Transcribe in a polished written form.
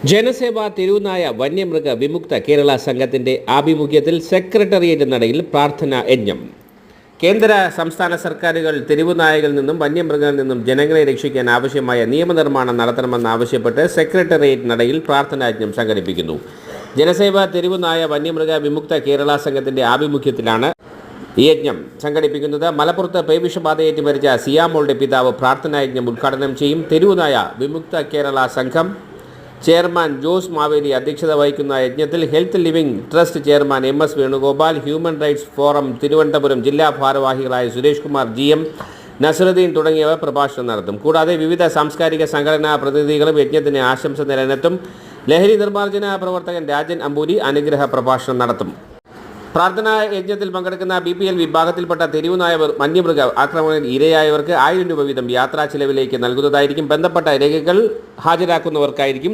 ജനസേവ തിരുനായ വന്യമൃഗ വിമുക്ത കേരള സംഘത്തിന്റെ ആഭിമുഖ്യത്തിൽ സെക്രട്ടേറിയറ്റ് നടയിൽ പ്രാർത്ഥനാ യജ്ഞം. കേന്ദ്ര സംസ്ഥാന സർക്കാരുകൾ തെരുവുനായകളിൽ നിന്നും വന്യമൃഗങ്ങളിൽ നിന്നും ജനങ്ങളെ രക്ഷിക്കാൻ ആവശ്യമായ നിയമനിർമ്മാണം നടത്തണമെന്നാവശ്യപ്പെട്ട് സെക്രട്ടേറിയറ്റ് നടയിൽ പ്രാർത്ഥനാ യജ്ഞം സംഘടിപ്പിക്കുന്നു. ജനസേവ തെരുവുനായ വന്യമൃഗ വിമുക്ത കേരള സംഘത്തിന്റെ ആഭിമുഖ്യത്തിലാണ് ഈ യജ്ഞം സംഘടിപ്പിക്കുന്നത്. മലപ്പുറത്ത് പേവിഷബാധയേറ്റ് മരിച്ച സിയാമോളുടെ പിതാവ് പ്രാർത്ഥനാ യജ്ഞം ഉദ്ഘാടനം ചെയ്യും. തെരുവുനായ വിമുക്ത കേരള സംഘം ചെയർമാൻ ജോസ് മാവേലി അധ്യക്ഷത വഹിക്കുന്ന യജ്ഞത്തിൽ health living trust chairman MS Venugopal, human rights forum Thiruvananthapuram ജില്ലാ ഭാരവാഹികളായ സുരേഷ് കുമാർ GM, നസറുദ്ദീൻ തുടങ്ങിയവർ പ്രഭാഷണം നടത്തും. കൂടാതെ വിവിധ സാംസ്കാരിക സംഘടനാ പ്രതിനിധികളും യജ്ഞത്തിന് ആശംസ നേരാനെത്തും. ലഹരി നിർമ്മാർജ്ജന പ്രവർത്തകൻ രാജൻ അമ്പൂരി അനുഗ്രഹ പ്രഭാഷണം നടത്തും. പ്രാർത്ഥനാ യജ്ഞത്തിൽ പങ്കെടുക്കുന്ന BPL വിഭാഗത്തിൽപ്പെട്ട തെരുവുനായ വന്യമൃഗ ആക്രമണത്തിൽ ഇരയായവർക്ക് 1000 രൂപ വീതം യാത്രാ ചിലവിലേക്ക് നൽകുന്നതായിരിക്കും. ബന്ധപ്പെട്ട രേഖകൾ ഹാജരാക്കുന്നവർക്കായിരിക്കും